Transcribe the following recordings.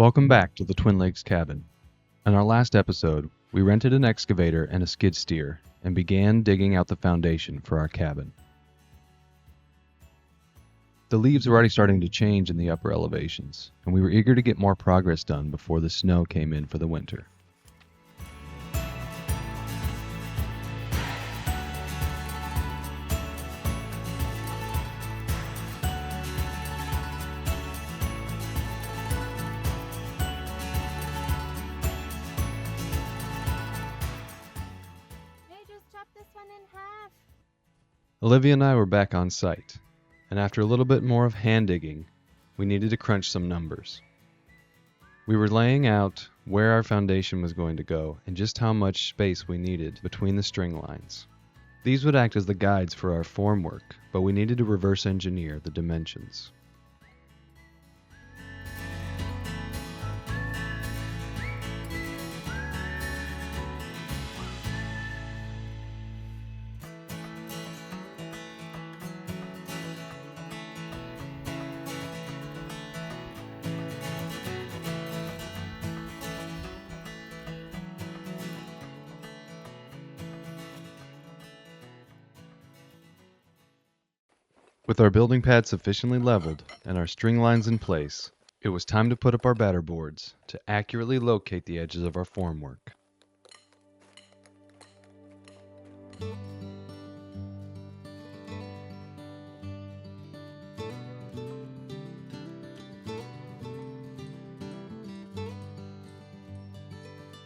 Welcome back to the Twin Lakes cabin. In our last episode, we rented an excavator and a skid steer and began digging out the foundation for our cabin. The leaves were already starting to change in the upper elevations, and we were eager to get more progress done before the snow came in for the winter. Olivia and I were back on site, and after a little bit more of hand digging, we needed to crunch some numbers. We were laying out where our foundation was going to go and just how much space we needed between the string lines. These would act as the guides for our formwork, but we needed to reverse engineer the dimensions. With our building pad sufficiently leveled and our string lines in place, it was time to put up our batter boards to accurately locate the edges of our formwork.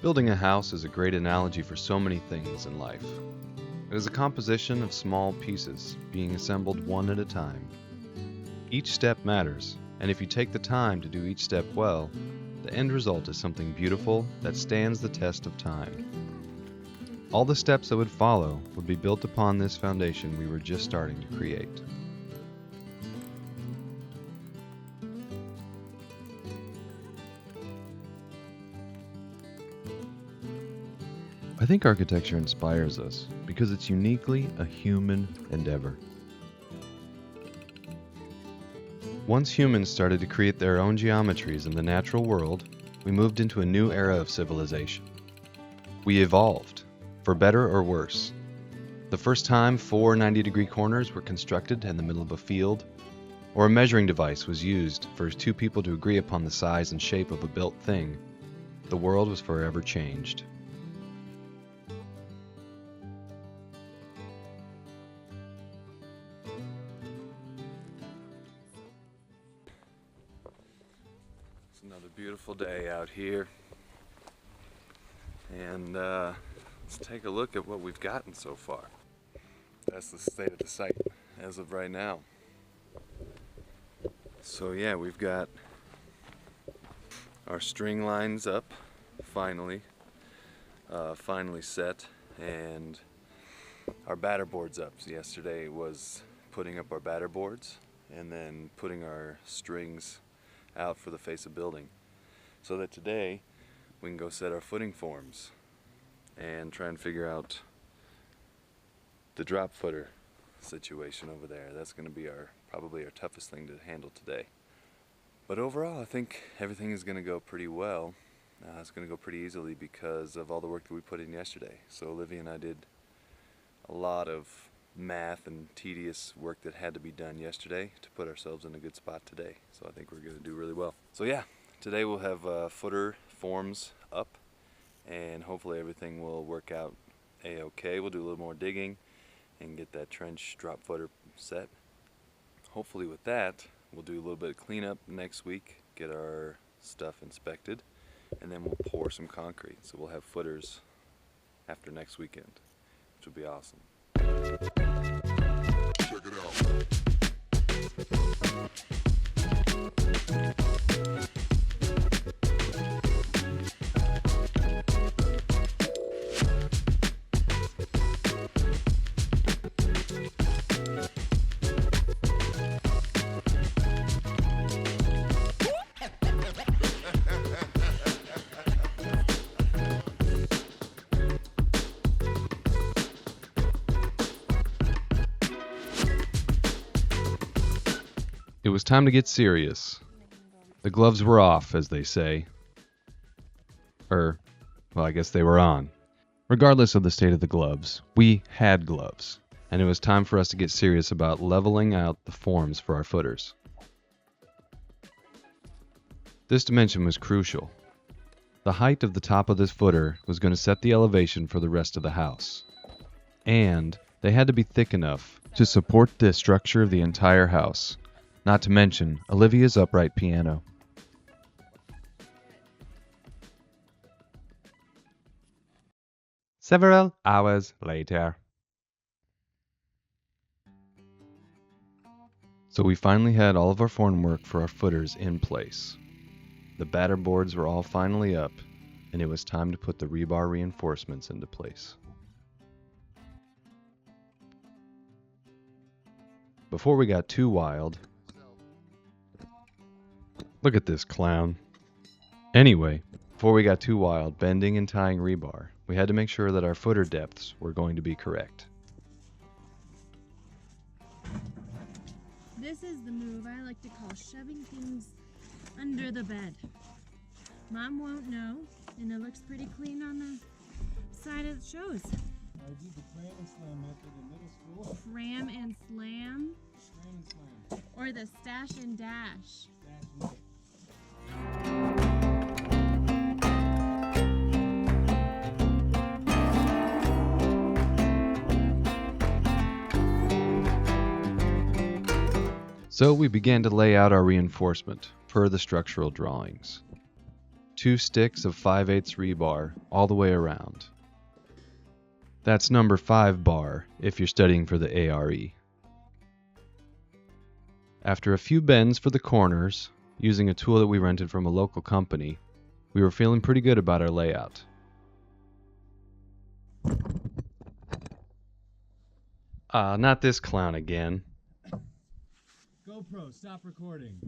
Building a house is a great analogy for so many things in life. It is a composition of small pieces being assembled one at a time. Each step matters, and if you take the time to do each step well, the end result is something beautiful that stands the test of time. All the steps that would follow would be built upon this foundation we were just starting to create. I think architecture inspires us because it's uniquely a human endeavor. Once humans started to create their own geometries in the natural world, we moved into a new era of civilization. We evolved, for better or worse. The first time 4 90-degree corners were constructed in the middle of a field, or a measuring device was used for 2 people to agree upon the size and shape of a built thing, the world was forever changed. Another beautiful day out here, and let's take a look at what we've gotten so far. That's the state of the site as of right now. So yeah, we've got our string lines up finally set, and our batter boards up. So yesterday was putting up our batter boards and then putting our strings out for the face of building, so that today we can go set our footing forms and try and figure out the drop footer situation over there. That's going to be probably our toughest thing to handle today. But overall, I think everything is going to go pretty well. It's going to go pretty easily because of all the work that we put in yesterday. So Olivia and I did a lot of math and tedious work that had to be done yesterday to put ourselves in a good spot today. So I think we're going to do really well. So yeah, today we'll have footer forms up, and hopefully everything will work out a-okay. We'll do a little more digging and get that trench drop footer set. Hopefully with that, we'll do a little bit of cleanup next week, get our stuff inspected, and then we'll pour some concrete. So we'll have footers after next weekend, which will be awesome. Check it out. It was time to get serious. The gloves were off, as they say. Well, I guess they were on. Regardless of the state of the gloves, we had gloves, and it was time for us to get serious about leveling out the forms for our footers. This dimension was crucial. The height of the top of this footer was going to set the elevation for the rest of the house. And they had to be thick enough to support the structure of the entire house, not to mention Olivia's upright piano. Several hours later. So we finally had all of our formwork for our footers in place. The batter boards were all finally up, and it was time to put the rebar reinforcements into place. Before we got too wild, look at this clown. Anyway, before we got too wild bending and tying rebar, we had to make sure that our footer depths were going to be correct. This is the move I like to call shoving things under the bed. Mom won't know, and it looks pretty clean on the side of the shows. I did the cram and slam method in middle school. Cram and slam, Cram and slam. or the stash and dash. Dash and dip. So we began to lay out our reinforcement per the structural drawings. 2 sticks of 5/8 rebar all the way around. That's number 5 bar if you're studying for the ARE. After a few bends for the corners, using a tool that we rented from a local company, we were feeling pretty good about our layout. Not this clown again. GoPro, stop recording.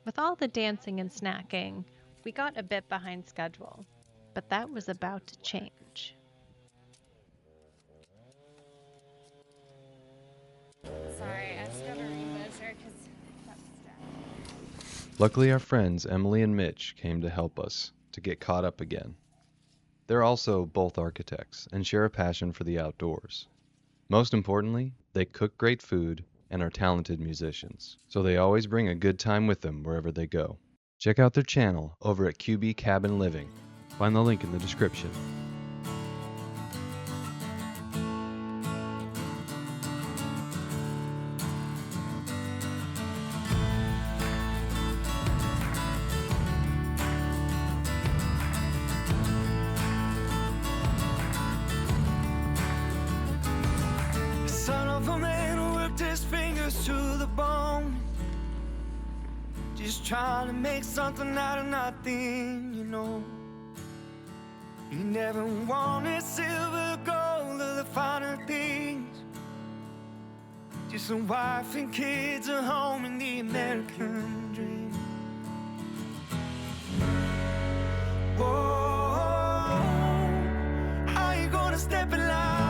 With all the dancing and snacking, we got a bit behind schedule, but that was about to change. Sorry, I just got a rebuzzer because that was distracting. Luckily, our friends Emily and Mitch came to help us to get caught up again. They're also both architects and share a passion for the outdoors. Most importantly, they cook great food and are talented musicians, so they always bring a good time with them wherever they go. Check out their channel over at QB Cabin Living. Find the link in the description. Son of a man who worked his fingers to the bone, just trying to make something out of nothing, you know. He never wanted silver, gold, or the finer things, just a wife and kids, a home, and the American dream. Whoa, how you gonna step in line?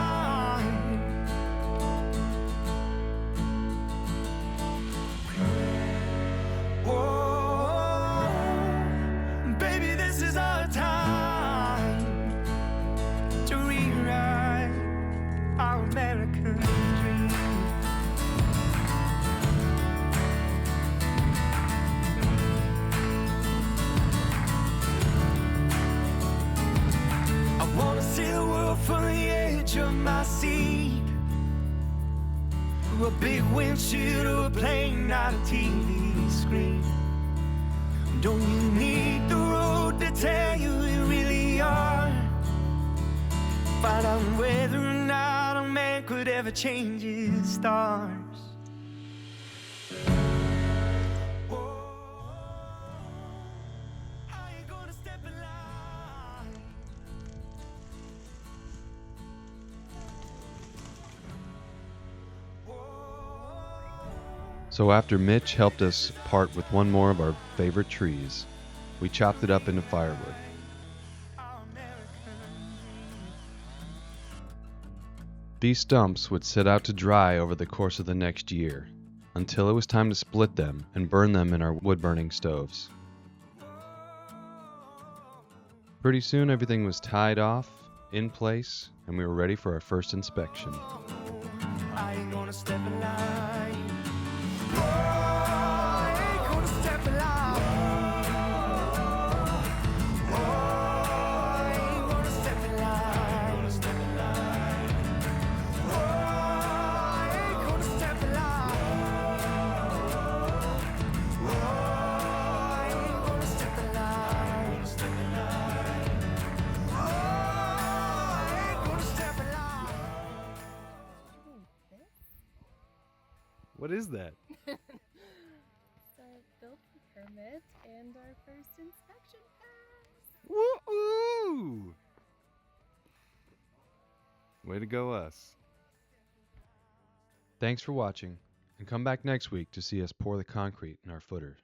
From the edge of my seat, through a big windshield or a plane, not a TV screen. Don't you need the road to tell you you really are? Find out whether or not a man could ever change his stars. So after Mitch helped us part with one more of our favorite trees, we chopped it up into firewood. These stumps would sit out to dry over the course of the next year, until it was time to split them and burn them in our wood-burning stoves. Pretty soon everything was tied off, in place, and we were ready for our first inspection. I ain't gonna step in line. I ain't gonna step in line. I ain't gonna step in line. I ain't gonna step in line. I ain't gonna step in line. I ain't gonna step in line. What is that? It's our building permit and our first inspection pass. Woo-oo! Way to go us. Thanks for watching, and come back next week to see us pour the concrete in our footer.